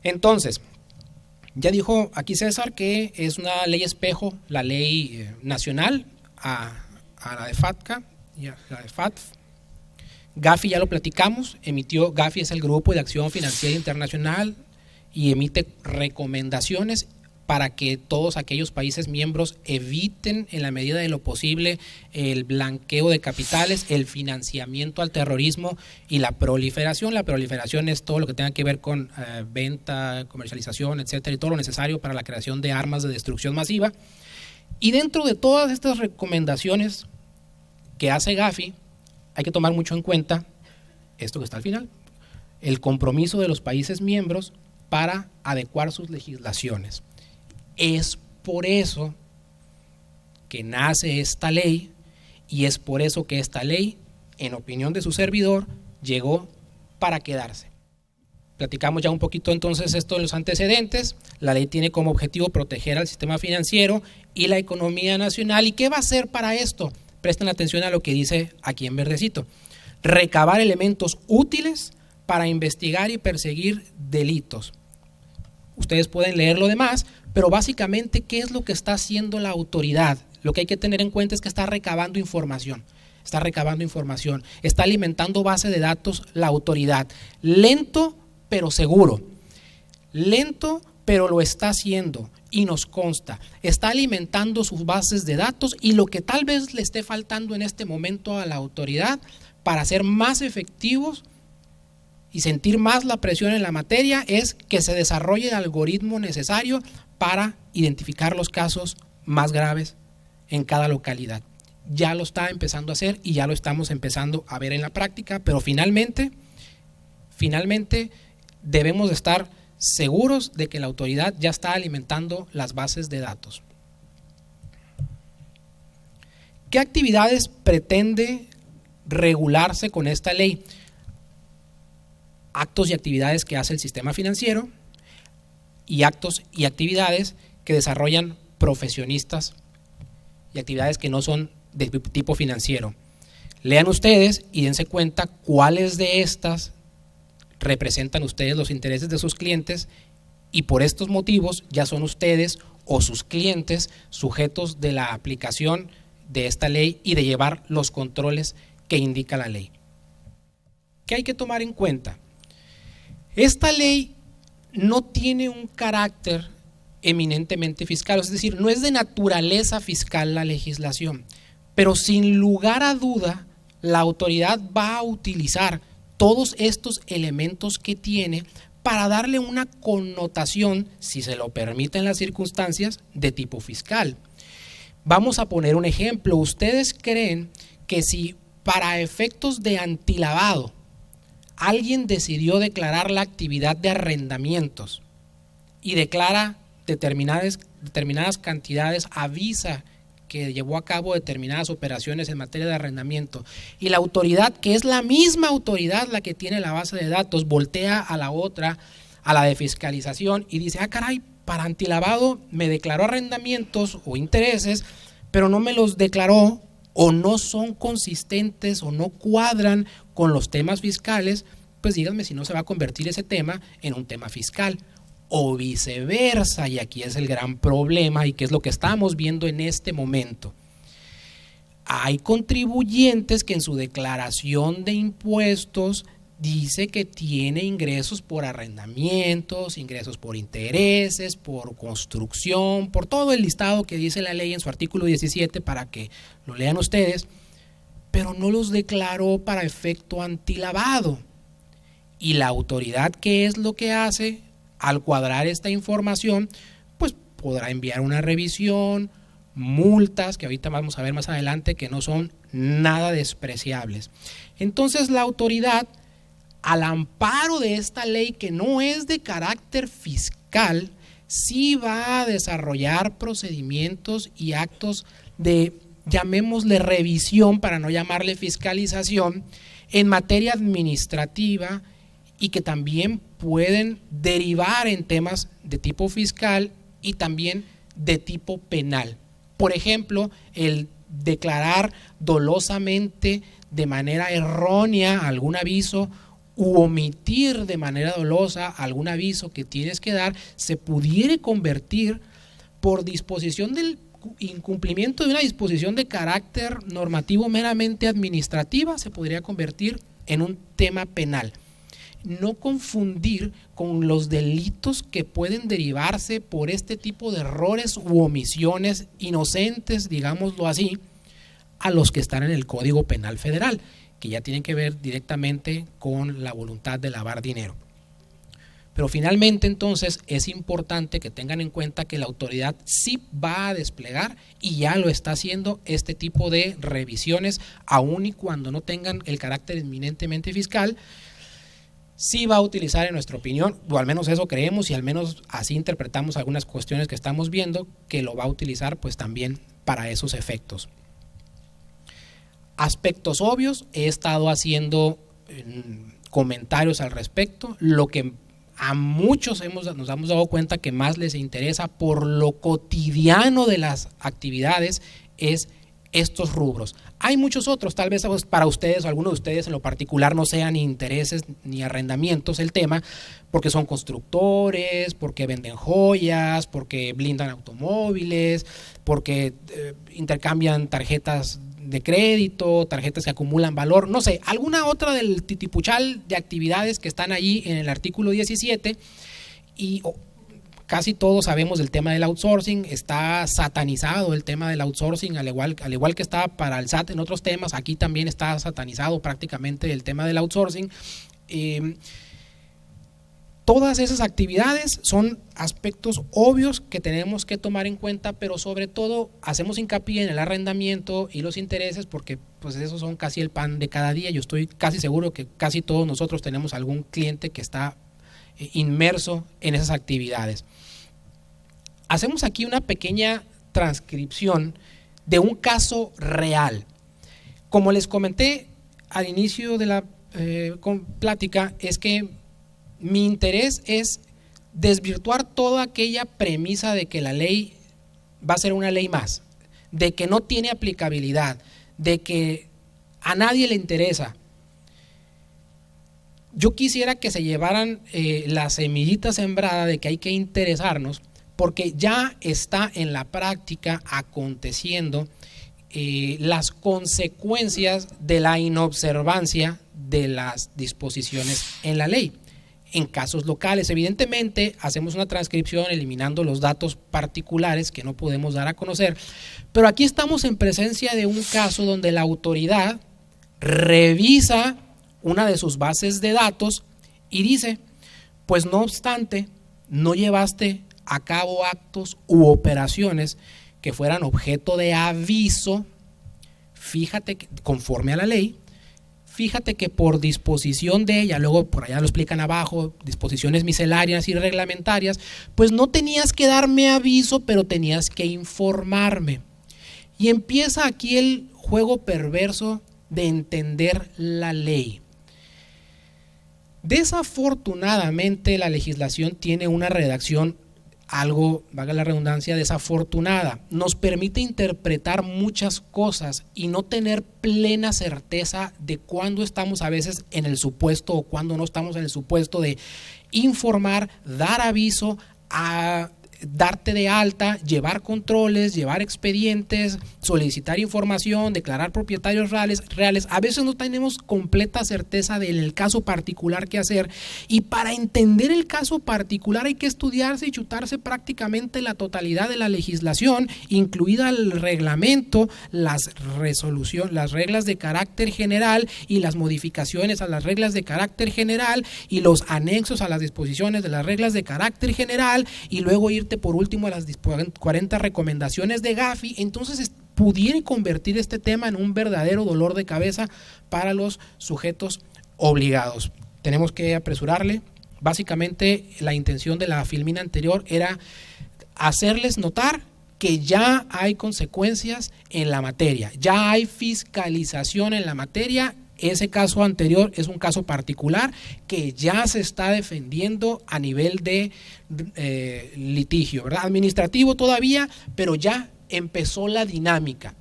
Entonces, ya dijo aquí César que es una ley espejo, la ley nacional a la de FATCA y a la de FATF. Gafi ya lo platicamos, Gafi es el Grupo de Acción Financiera Internacional y emite recomendaciones para que todos aquellos países miembros eviten en la medida de lo posible el blanqueo de capitales, el financiamiento al terrorismo y la proliferación. La proliferación es todo lo que tenga que ver con venta, comercialización, etcétera, y todo lo necesario para la creación de armas de destrucción masiva. Y dentro de todas estas recomendaciones que hace Gafi, hay que tomar mucho en cuenta esto que está al final, el compromiso de los países miembros para adecuar sus legislaciones. Es por eso que nace esta ley y es por eso que esta ley, en opinión de su servidor, llegó para quedarse. Platicamos ya un poquito entonces esto de los antecedentes. La ley tiene como objetivo proteger al sistema financiero y la economía nacional. ¿Y qué va a hacer para esto? Presten atención a lo que dice aquí en verdecito. Recabar elementos útiles para investigar y perseguir delitos. Ustedes pueden leer lo demás, pero básicamente, ¿qué es lo que está haciendo la autoridad? Lo que hay que tener en cuenta es que está recabando información. Está alimentando base de datos la autoridad. Lento, pero seguro. Lento, pero lo está haciendo y nos consta. Está alimentando sus bases de datos y lo que tal vez le esté faltando en este momento a la autoridad para ser más efectivos y sentir más la presión en la materia es que se desarrolle el algoritmo necesario para identificar los casos más graves en cada localidad. Ya lo está empezando a hacer y ya lo estamos empezando a ver en la práctica, pero finalmente debemos estar seguros de que la autoridad ya está alimentando las bases de datos. ¿Qué actividades pretende regularse con esta ley? Actos y actividades que hace el sistema financiero y actos y actividades que desarrollan profesionistas y actividades que no son de tipo financiero. Lean ustedes y dense cuenta cuáles de estas representan ustedes los intereses de sus clientes y por estos motivos ya son ustedes o sus clientes sujetos de la aplicación de esta ley y de llevar los controles que indica la ley. ¿Qué hay que tomar en cuenta? Esta ley no tiene un carácter eminentemente fiscal, es decir, no es de naturaleza fiscal la legislación, pero sin lugar a duda la autoridad va a utilizar todos estos elementos que tiene para darle una connotación, si se lo permiten las circunstancias, de tipo fiscal. Vamos a poner un ejemplo. ¿Ustedes creen que si para efectos de antilavado alguien decidió declarar la actividad de arrendamientos y declara determinadas cantidades, avisa que llevó a cabo determinadas operaciones en materia de arrendamiento y la autoridad, que es la misma autoridad la que tiene la base de datos, voltea a la otra, a la de fiscalización y dice, caray, para antilavado me declaró arrendamientos o intereses, pero no me los declaró o no son consistentes o no cuadran con los temas fiscales, pues díganme si no se va a convertir ese tema en un tema fiscal o viceversa, y aquí es el gran problema y que es lo que estamos viendo en este momento. Hay contribuyentes que en su declaración de impuestos dice que tiene ingresos por arrendamientos, ingresos por intereses, por construcción, por todo el listado que dice la ley en su artículo 17 para que lo lean ustedes, pero no los declaró para efecto antilavado. Y la autoridad, ¿qué es lo que hace? Al cuadrar esta información, pues podrá enviar una revisión, multas, que ahorita vamos a ver más adelante, que no son nada despreciables. Entonces la autoridad, al amparo de esta ley que no es de carácter fiscal, sí va a desarrollar procedimientos y actos de, llamémosle revisión para no llamarle fiscalización, en materia administrativa y que también pueden derivar en temas de tipo fiscal y también de tipo penal. Por ejemplo, el declarar dolosamente de manera errónea algún aviso u omitir de manera dolosa algún aviso que tienes que dar, se pudiera convertir por disposición del incumplimiento de una disposición de carácter normativo meramente administrativa, se podría convertir en un tema penal. No confundir con los delitos que pueden derivarse por este tipo de errores u omisiones inocentes, digámoslo así, a los que están en el Código Penal Federal, que ya tienen que ver directamente con la voluntad de lavar dinero. Pero finalmente, entonces, es importante que tengan en cuenta que la autoridad sí va a desplegar, y ya lo está haciendo, este tipo de revisiones, aun y cuando no tengan el carácter eminentemente fiscal. Sí va a utilizar, en nuestra opinión, o al menos eso creemos y al menos así interpretamos algunas cuestiones que estamos viendo, que lo va a utilizar pues también para esos efectos. Aspectos obvios, he estado haciendo comentarios al respecto. Lo que a muchos nos hemos dado cuenta que más les interesa por lo cotidiano de las actividades es estos rubros. Hay muchos otros, tal vez para ustedes o algunos de ustedes en lo particular no sean ni intereses ni arrendamientos el tema, porque son constructores, porque venden joyas, porque blindan automóviles, porque intercambian tarjetas de crédito, tarjetas que acumulan valor, no sé, alguna otra del titipuchal de actividades que están allí en el artículo 17, y casi todos sabemos del tema del outsourcing. Está satanizado el tema del outsourcing, al igual que está para el SAT en otros temas, aquí también está satanizado prácticamente el tema del outsourcing. Todas esas actividades son aspectos obvios que tenemos que tomar en cuenta, pero sobre todo hacemos hincapié en el arrendamiento y los intereses, porque pues esos son casi el pan de cada día. Yo estoy casi seguro que casi todos nosotros tenemos algún cliente que está inmerso en esas actividades. Hacemos aquí una pequeña transcripción de un caso real. Como les comenté al inicio de la plática, es que mi interés es desvirtuar toda aquella premisa de que la ley va a ser una ley más, de que no tiene aplicabilidad, de que a nadie le interesa. Yo quisiera que se llevaran la semillita sembrada de que hay que interesarnos, porque ya está en la práctica aconteciendo las consecuencias de la inobservancia de las disposiciones en la ley. En casos locales, evidentemente, hacemos una transcripción eliminando los datos particulares que no podemos dar a conocer, pero aquí estamos en presencia de un caso donde la autoridad revisa una de sus bases de datos y dice, pues no obstante, no llevaste a cabo actos u operaciones que fueran objeto de aviso, fíjate que, conforme a la ley, fíjate que por disposición de ella, luego por allá lo explican abajo, disposiciones misceláneas y reglamentarias, pues no tenías que darme aviso, pero tenías que informarme. Y empieza aquí el juego perverso de entender la ley. Desafortunadamente la legislación tiene una redacción algo, valga la redundancia, desafortunada. Nos permite interpretar muchas cosas y no tener plena certeza de cuándo estamos a veces en el supuesto o cuándo no estamos en el supuesto de informar, dar aviso, a darte de alta, llevar controles, llevar expedientes, solicitar información, declarar propietarios reales. A veces no tenemos completa certeza del caso particular que hacer, y para entender el caso particular hay que estudiarse y chutarse prácticamente la totalidad de la legislación, incluida el reglamento, las reglas de carácter general y las modificaciones a las reglas de carácter general y los anexos a las disposiciones de las reglas de carácter general, y luego irte por último a las 40 recomendaciones de Gafi. Entonces pudiera convertir este tema en un verdadero dolor de cabeza para los sujetos obligados. Tenemos que apresurarle. Básicamente la intención de la filmina anterior era hacerles notar que ya hay consecuencias en la materia, ya hay fiscalización en la materia. Ese caso anterior es un caso particular que ya se está defendiendo a nivel de litigio, ¿verdad? Administrativo todavía, pero ya empezó la dinámica.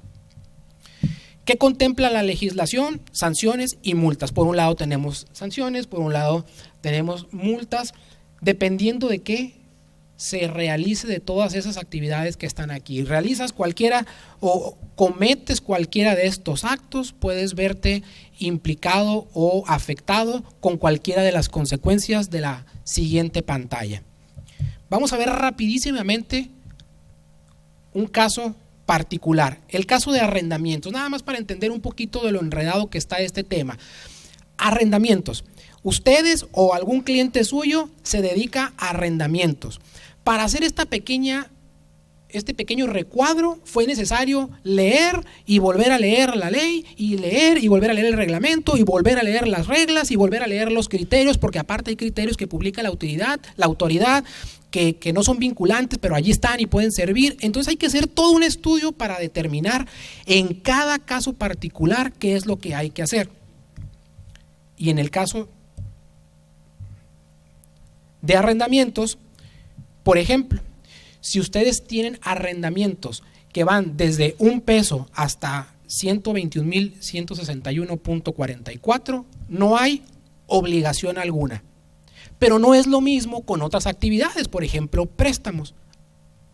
¿Qué contempla la legislación? Sanciones y multas. Por un lado tenemos sanciones, por un lado tenemos multas, dependiendo de qué se realice de todas esas actividades que están aquí. Realizas cualquiera o cometes cualquiera de estos actos, puedes verte implicado o afectado con cualquiera de las consecuencias de la siguiente pantalla. Vamos a ver rapidísimamente un caso particular, el caso de arrendamientos, nada más para entender un poquito de lo enredado que está este tema. Arrendamientos. Ustedes o algún cliente suyo se dedica a arrendamientos. Para hacer este pequeño recuadro fue necesario leer y volver a leer la ley, y leer y volver a leer el reglamento, y volver a leer las reglas y volver a leer los criterios, porque aparte hay criterios que publica la autoridad que no son vinculantes, pero allí están y pueden servir. Entonces hay que hacer todo un estudio para determinar en cada caso particular qué es lo que hay que hacer. Y en el caso de arrendamientos, por ejemplo, si ustedes tienen arrendamientos que van desde $1 hasta 121,161.44, no hay obligación alguna. Pero no es lo mismo con otras actividades, por ejemplo, préstamos.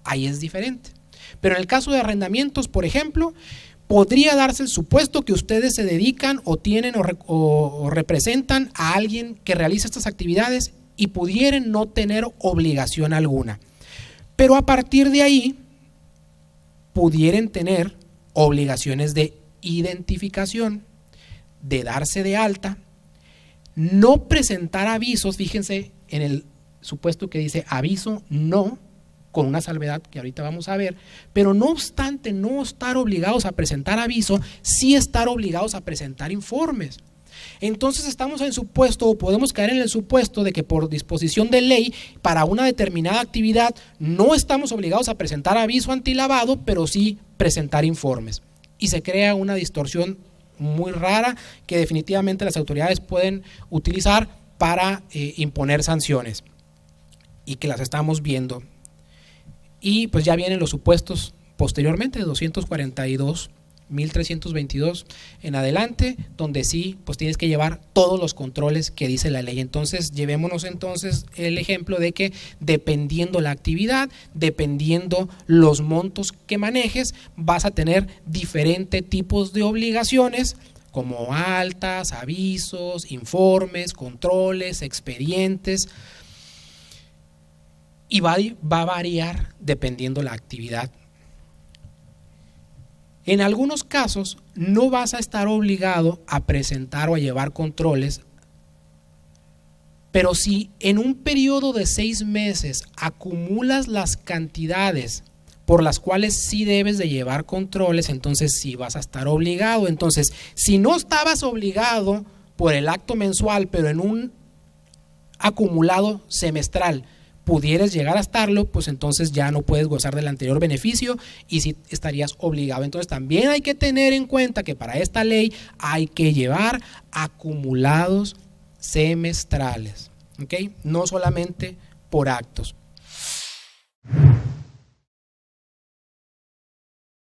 Ahí es diferente. Pero en el caso de arrendamientos, por ejemplo, podría darse el supuesto que ustedes se dedican o tienen o representan a alguien que realiza estas actividades y pudieran no tener obligación alguna. Pero a partir de ahí, pudieran tener obligaciones de identificación, de darse de alta, no presentar avisos, fíjense en el supuesto que dice aviso no, con una salvedad que ahorita vamos a ver, pero no obstante no estar obligados a presentar aviso, sí estar obligados a presentar informes. Entonces estamos en supuesto, o podemos caer en el supuesto de que por disposición de ley para una determinada actividad no estamos obligados a presentar aviso antilavado, pero sí presentar informes. Y se crea una distorsión muy rara que definitivamente las autoridades pueden utilizar para imponer sanciones, y que las estamos viendo. Y pues ya vienen los supuestos posteriormente de 242.322 en adelante, donde sí pues tienes que llevar todos los controles que dice la ley. Entonces llevémonos entonces el ejemplo de que dependiendo la actividad, dependiendo los montos que manejes, vas a tener diferentes tipos de obligaciones, como altas, avisos, informes, controles, expedientes, y va a variar dependiendo la actividad. En algunos casos no vas a estar obligado a presentar o a llevar controles, pero si en un periodo de 6 meses acumulas las cantidades por las cuales sí debes de llevar controles, entonces sí vas a estar obligado. Entonces, si no estabas obligado por el acto mensual, pero en un acumulado semestral pudieras llegar a estarlo, pues entonces ya no puedes gozar del anterior beneficio y sí estarías obligado. Entonces también hay que tener en cuenta que para esta ley hay que llevar acumulados semestrales, ¿ok? No solamente por actos.